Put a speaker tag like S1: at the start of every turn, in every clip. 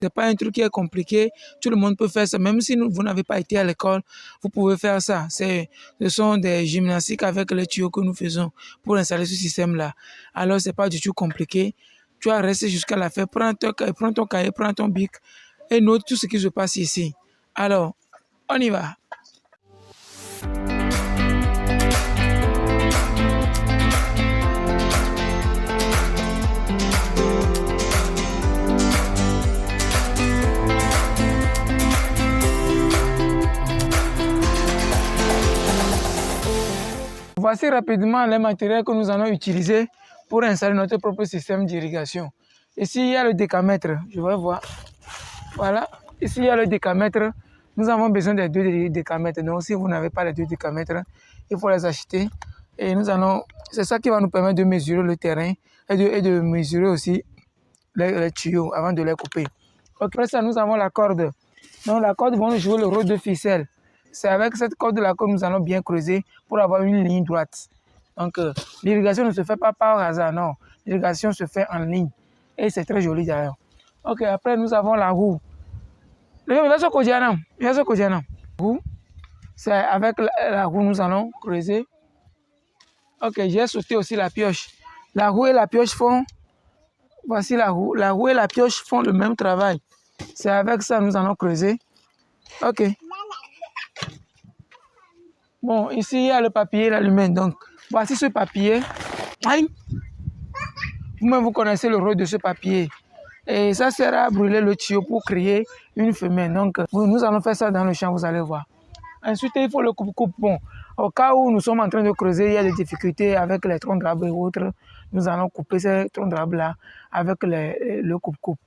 S1: C'est pas un truc qui est compliqué, tout le monde peut faire ça. Même si vous n'avez pas été à l'école, vous pouvez faire ça. Ce sont des gymnastiques avec les tuyaux que nous faisons pour installer ce système-là. Alors, c'est pas du tout compliqué. Tu vas rester jusqu'à la fin. Prends ton cahier, prends ton bic et note tout ce qui se passe ici. Alors, on y va. Voici rapidement les matériels que nous allons utiliser pour installer notre propre système d'irrigation. Ici, il y a le décamètre. Je vais voir. Voilà. Ici, il y a le décamètre. Nous avons besoin des 2 décamètres. Donc, si vous n'avez pas les 2 décamètres, il faut les acheter. Et c'est ça qui va nous permettre de mesurer le terrain et de mesurer aussi les tuyaux avant de les couper. Après ça, nous avons la corde. Donc, la corde va jouer le rôle de ficelle. C'est avec cette corde-là que nous allons bien creuser pour avoir une ligne droite. Donc, l'irrigation ne se fait pas par hasard, non. L'irrigation se fait en ligne. Et c'est très joli d'ailleurs. Ok, après, nous avons la roue. C'est avec la roue, nous allons creuser. Ok, j'ai sauté aussi la pioche. La roue et la pioche font... Voici la roue. La roue et la pioche font le même travail. C'est avec ça que nous allons creuser. Ok. Bon, ici, il y a le papier et l'alumène. Donc, voici ce papier. Vous-même, vous connaissez le rôle de ce papier. Et ça sert à brûler le tuyau pour créer une fumée. Donc, nous allons faire ça dans le champ, vous allez voir. Ensuite, il faut le coupe-coupe. Bon, au cas où nous sommes en train de creuser, il y a des difficultés avec les troncs d'arbres et autres. Nous allons couper ces troncs d'arbres-là avec le coupe-coupe.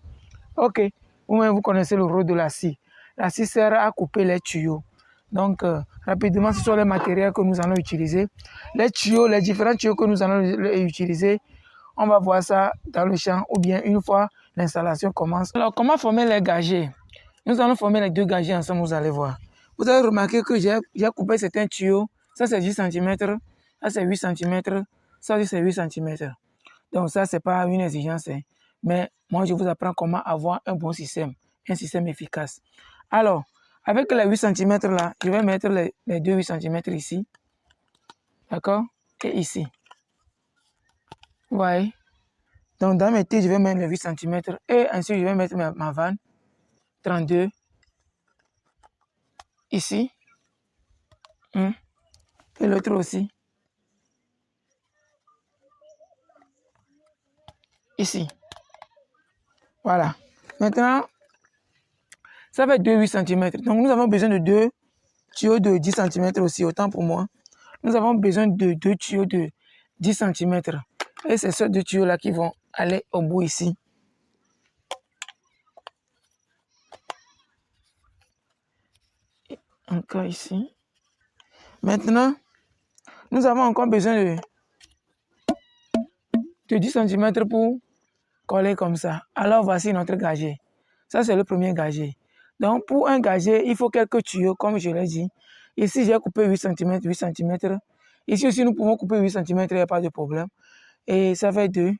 S1: Ok, vous-même, vous connaissez le rôle de la scie. La scie sert à couper les tuyaux. Donc, rapidement, ce sont les matériels que nous allons utiliser. Les tuyaux, les différents tuyaux que nous allons utiliser, on va voir ça dans le champ ou bien une fois l'installation commence. Alors, comment former les gagiers? Nous allons former les 2 gagiers ensemble, vous allez voir. Vous avez remarqué que j'ai coupé certains tuyaux. Ça, c'est 10 cm. Ça, c'est 8 cm. Ça, c'est 8 cm. Donc, ça, ce n'est pas une exigence. Hein. Mais moi, je vous apprends comment avoir un bon système, un système efficace. Alors, avec les 8 cm là, je vais mettre les 2 8 cm ici. D'accord? Et ici. Vous voyez? Donc, dans mes tirs, je vais mettre les 8 cm. Et ensuite, je vais mettre ma vanne. 32. Ici. Et l'autre aussi. Ici. Voilà. Maintenant, ça fait 2 8 cm. Donc, nous avons besoin de 2 tuyaux de 10 cm aussi, autant pour moi. Nous avons besoin de 2 tuyaux de 10 cm. Et c'est ces 2 tuyaux-là qui vont aller au bout ici. Et encore ici. Maintenant, nous avons encore besoin de 10 cm pour coller comme ça. Alors, voici notre gagier. Ça, c'est le premier gagier. Donc, pour un gagier, il faut quelques tuyaux, comme je l'ai dit. Ici, j'ai coupé 8 cm, 8 cm. Ici aussi, nous pouvons couper 8 cm, il n'y a pas de problème. Et ça fait 2.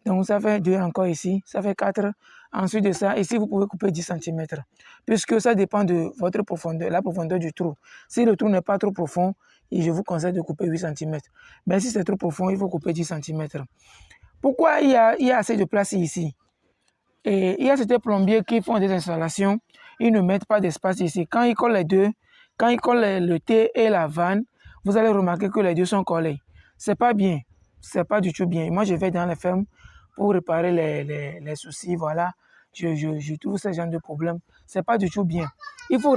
S1: Donc, ça fait 2 encore ici. Ça fait 4. Ensuite de ça, ici, vous pouvez couper 10 cm. Puisque ça dépend de votre profondeur, la profondeur du trou. Si le trou n'est pas trop profond, je vous conseille de couper 8 cm. Mais si c'est trop profond, il faut couper 10 cm. Pourquoi il y a assez de place ici? Et il y a certains plombiers qui font des installations, ils ne mettent pas d'espace ici. Quand ils collent les deux, quand ils collent le T et la vanne, vous allez remarquer que les deux sont collés. C'est pas bien, c'est pas du tout bien. Moi, je vais dans les fermes pour réparer les soucis, voilà. Je trouve ce genre de problème. C'est pas du tout bien. Il faut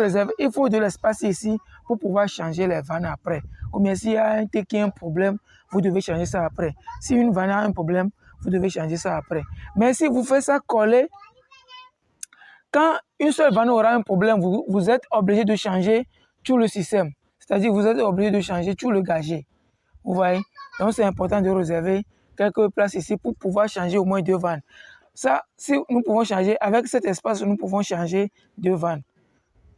S1: de l'espace ici pour pouvoir changer les vannes après. Ou bien s'il y a un T qui a un problème, vous devez changer ça après. Si une vanne a un problème, vous devez changer ça après. Mais si vous faites ça coller, quand une seule vanne aura un problème, vous êtes obligé de changer tout le système. C'est-à-dire vous êtes obligé de changer tout le gagier. Vous voyez? Donc c'est important de réserver quelques places ici pour pouvoir changer au moins 2 vannes. Ça, si nous pouvons changer, avec cet espace, nous pouvons changer 2 vannes.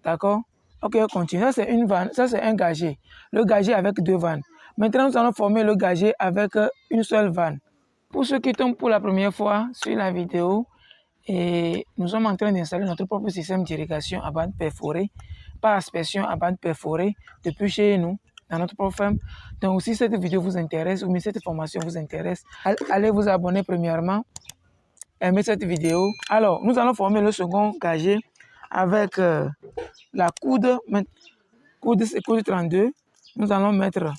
S1: D'accord? Ok, on continue. Ça, c'est une vanne. Ça, c'est un gagier. Le gagier avec 2 vannes. Maintenant, nous allons former le gagier avec une seule vanne. Pour ceux qui tombent pour la première fois sur la vidéo, Et nous sommes en train d'installer notre propre système d'irrigation à bande perforée, par aspersion à bande perforée, depuis chez nous, dans notre propre ferme. Donc si cette vidéo vous intéresse ou si cette formation vous intéresse, allez vous abonner premièrement, aimez cette vidéo. Alors, nous allons former le second gazier avec la coude 32. Nous allons mettre,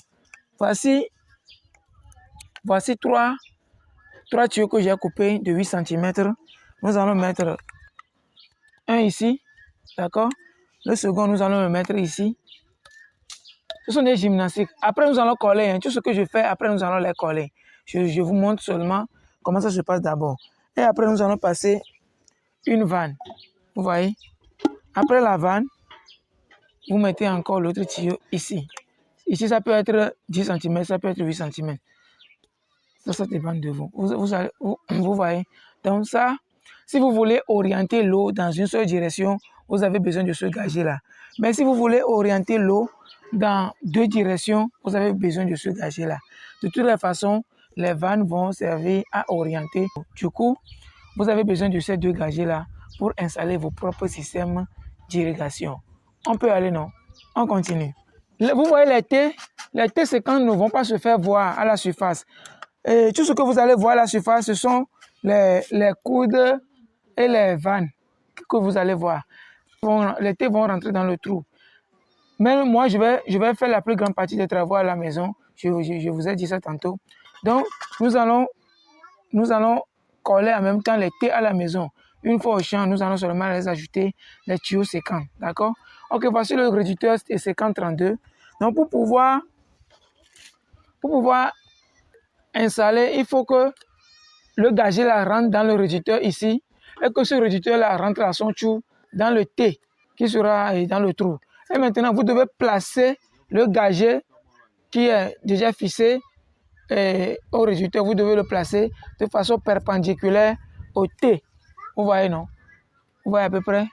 S1: voici trois tuyaux que j'ai coupés de 8 cm. Nous allons mettre un ici, d'accord? Le second, nous allons le mettre ici. Ce sont des gymnastiques. Après, nous allons coller. Hein. Tout ce que je fais, après, nous allons les coller. Je vous montre seulement comment ça se passe d'abord. Et après, nous allons passer une vanne. Vous voyez? Après la vanne, vous mettez encore l'autre tuyau ici. Ici, ça peut être 10 cm, ça peut être 8 cm. Ça dépend de vous. Vous voyez? Donc ça, si vous voulez orienter l'eau dans une seule direction, vous avez besoin de ce gazier-là. Mais si vous voulez orienter l'eau dans deux directions, vous avez besoin de ce gazier-là. De toutes les façons, les vannes vont servir à orienter. Du coup, vous avez besoin de ces deux gaziers-là pour installer vos propres systèmes d'irrigation. On peut aller, non? On continue. Vous voyez les T séquences ne vont pas se faire voir à la surface. Et tout ce que vous allez voir à la surface, ce sont les coudes et les vannes que vous allez voir. Les T vont rentrer dans le trou. Mais moi, je vais faire la plus grande partie des travaux à la maison. Je vous ai dit ça tantôt. Donc, nous allons coller en même temps les T à la maison. Une fois au champ, nous allons seulement les ajouter les tuyaux séquents. D'accord? Ok, voici le réducteur séquent 32. Donc, pour pouvoir installer, il faut que le gazier là rentre dans le réducteur ici et que ce réducteur là rentre à son tour dans le T qui sera dans le trou. Et maintenant, vous devez placer le gazier qui est déjà fixé au réducteur. Vous devez le placer de façon perpendiculaire au T. Vous voyez, non? Vous voyez à peu près?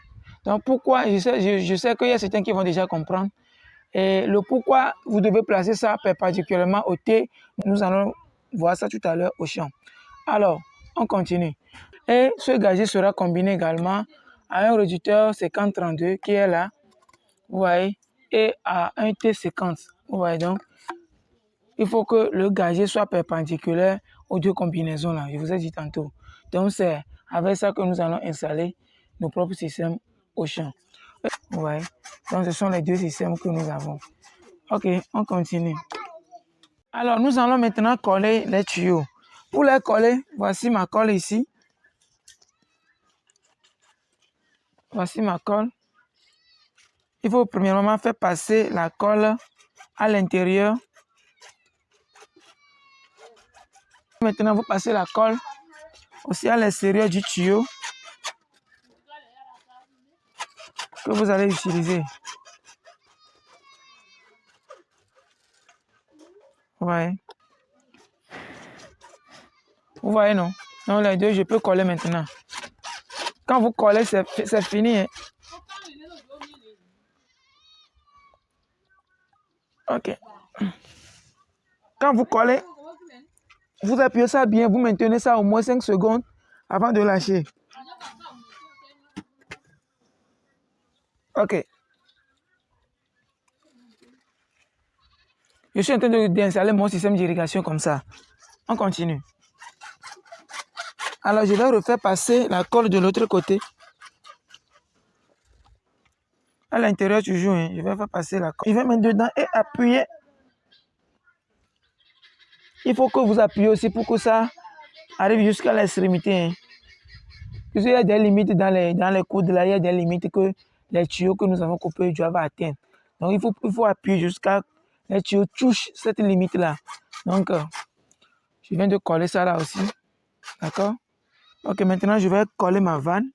S1: Donc, pourquoi? Je sais qu'il y a certains qui vont déjà comprendre. Et le pourquoi vous devez placer ça perpendiculairement au T, nous allons voir ça tout à l'heure au champ. Alors, on continue. Et ce gazier sera combiné également à un réducteur séquent 32 qui est là, vous voyez, et à un T50. Vous voyez donc, il faut que le gazier soit perpendiculaire aux deux combinaisons là, je vous ai dit tantôt. Donc, c'est avec ça que nous allons installer nos propres systèmes au champ. Vous voyez, donc ce sont les deux systèmes que nous avons. Ok, on continue. Alors, nous allons maintenant coller les tuyaux. Pour les coller, voici ma colle ici. Voici ma colle. Il faut premièrement faire passer la colle à l'intérieur. Maintenant, vous passez la colle aussi à l'extérieur du tuyau que vous allez utiliser. Vous voyez? Vous voyez, non? Donc, les deux, je peux coller maintenant. Quand vous collez, c'est fini. Hein? Ok. Quand vous collez, vous appuyez ça bien, vous maintenez ça au moins 5 secondes avant de lâcher. Ok. Je suis en train d'installer mon système d'irrigation comme ça. On continue. Alors, je vais refaire passer la colle de l'autre côté. À l'intérieur toujours, hein. Je vais faire passer la colle. Je vais mettre dedans et appuyer. Il faut que vous appuyez aussi pour que ça arrive jusqu'à l'extrémité. Hein. Parce qu'il y a des limites dans les coudes là, il y a des limites que les tuyaux que nous avons coupés doivent atteindre. Donc, il faut appuyer jusqu'à les tuyaux touchent cette limite là. Donc, je viens de coller ça là aussi. D'accord? Ok, maintenant, je vais coller ma vanne.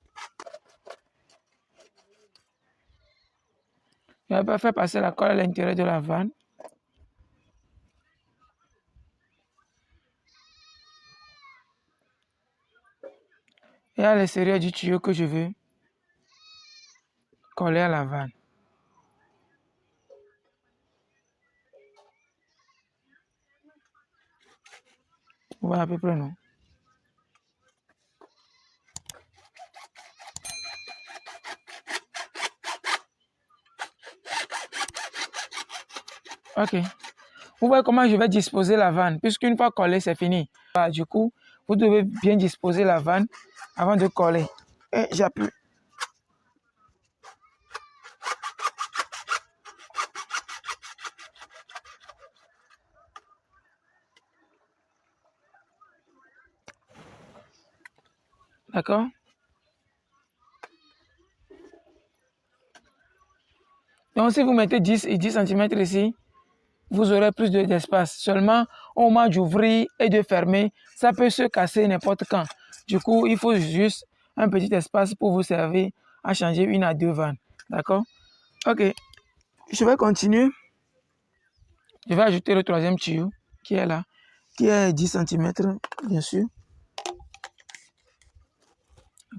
S1: Je vais faire passer la colle à l'intérieur de la vanne. Et à l'extérieur du tuyau que je veux coller à la vanne. Vous voyez à peu près, non? Ok. Vous voyez comment je vais disposer la vanne, puisqu'une fois collée, c'est fini. Voilà, du coup, vous devez bien disposer la vanne avant de coller. Et j'appuie. D'accord? Donc, si vous mettez 10 et 10 cm ici, vous aurez plus d'espace. Seulement, au moment d'ouvrir et de fermer, ça peut se casser n'importe quand. Du coup, il faut juste un petit espace pour vous servir à changer une à deux vannes. D'accord? Ok. Je vais continuer. Je vais ajouter le troisième tuyau qui est là, qui est 10 cm, bien sûr.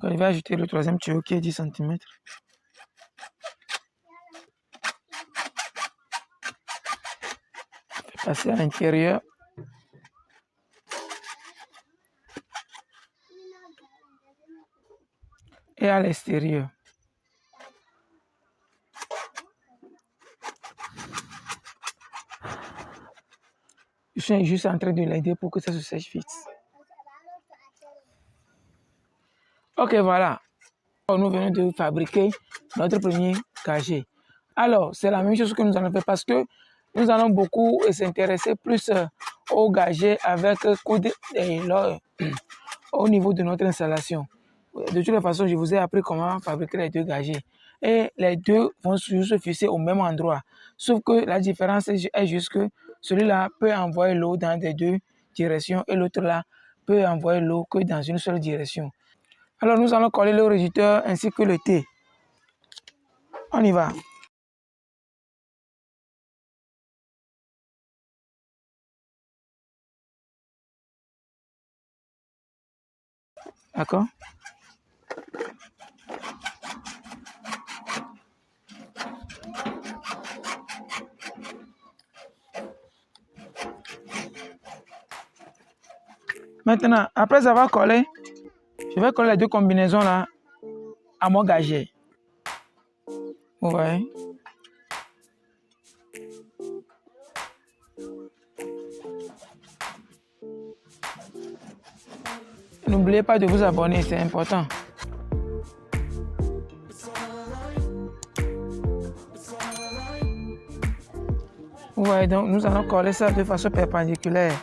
S1: Donc, je vais ajouter le troisième tuyau qui est 10 cm. Passer à l'intérieur. Et à l'extérieur. Je suis juste en train de l'aider pour que ça se sèche vite. Ok, voilà. Nous venons de fabriquer notre premier casier. Alors, c'est la même chose que nous allons faire parce que nous allons beaucoup s'intéresser plus au gagé avec coude et au niveau de notre installation. De toute façon, je vous ai appris comment fabriquer les deux gagés. Et les deux vont se fixer au même endroit. Sauf que la différence est juste que celui-là peut envoyer l'eau dans les deux directions et l'autre là peut envoyer l'eau que dans une seule direction. Alors, nous allons coller le réducteur ainsi que le T. On y va. D'accord? Maintenant, après avoir collé, je vais coller les deux combinaisons là à mon gagé. Vous voyez? N'oubliez pas de vous abonner, c'est important. Vous voyez, donc nous allons coller ça de façon perpendiculaire.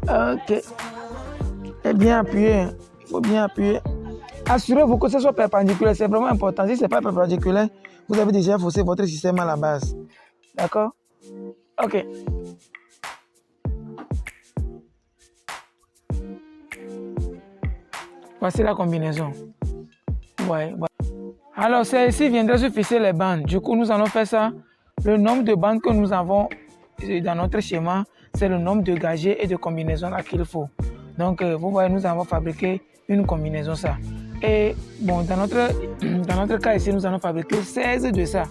S1: Ok. Et bien appuyé. Il faut bien appuyer. Assurez-vous que ce soit perpendiculaire, c'est vraiment important. Si ce n'est pas perpendiculaire, vous avez déjà faussé votre système à la base. D'accord? Ok. Voici la combinaison. Ouais. Alors, celle-ci viendrait se fixer les bandes. Du coup, nous allons faire ça. Le nombre de bandes que nous avons dans notre schéma, c'est le nombre de gagés et de combinaisons qu'il faut. Donc, vous voyez, nous avons fabriqué une combinaison ça. Et bon, dans notre cas ici, nous allons fabriquer 16 de ça.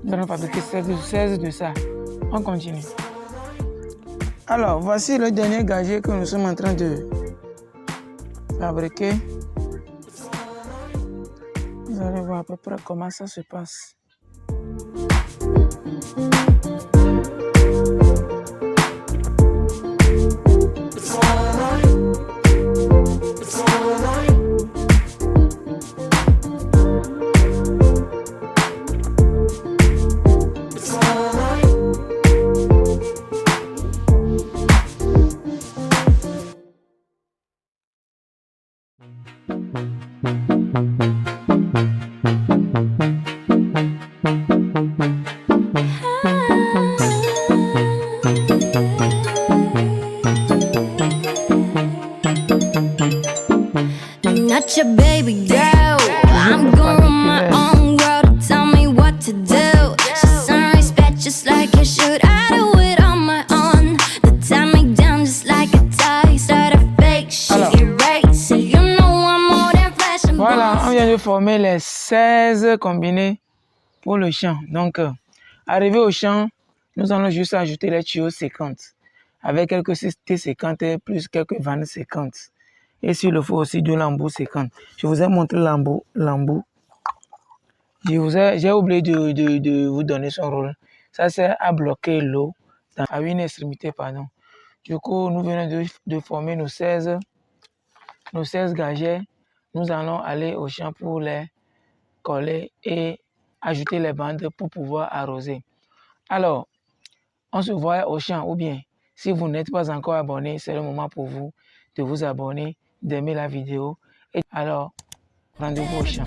S1: Nous allons fabriquer 16 de ça. On continue. Alors, voici le dernier gagé que nous sommes en train de fabriquer. Vous allez voir à peu près comment ça se passe.
S2: Not your baby girl. I'm going my own world. Tell me what to do. She's some respect just like you should. I do it on my own. They tie me down just like a tie. Start a fake shit, erase. You know I'm more than flesh and bones.
S1: Voilà, on vient de former les 16 combinés pour le champ. Donc, arrivé au champ, nous allons juste ajouter les tuyaux séquentes avec quelques T séquentes plus quelques vannes séquentes. Et s'il le faut aussi, 2 lambeaux séquentes. Je vous ai montré lambeau. J'ai oublié de vous donner son rôle. Ça sert à bloquer l'eau à une extrémité, pardon. Du coup, nous venons de former nos 16 gagets. Nous allons aller au champ pour les coller et ajouter les bandes pour pouvoir arroser. Alors, on se voit au champ, ou bien, si vous n'êtes pas encore abonné, c'est le moment pour vous de vous abonner, d'aimer la vidéo. Et alors, rendez-vous au champ.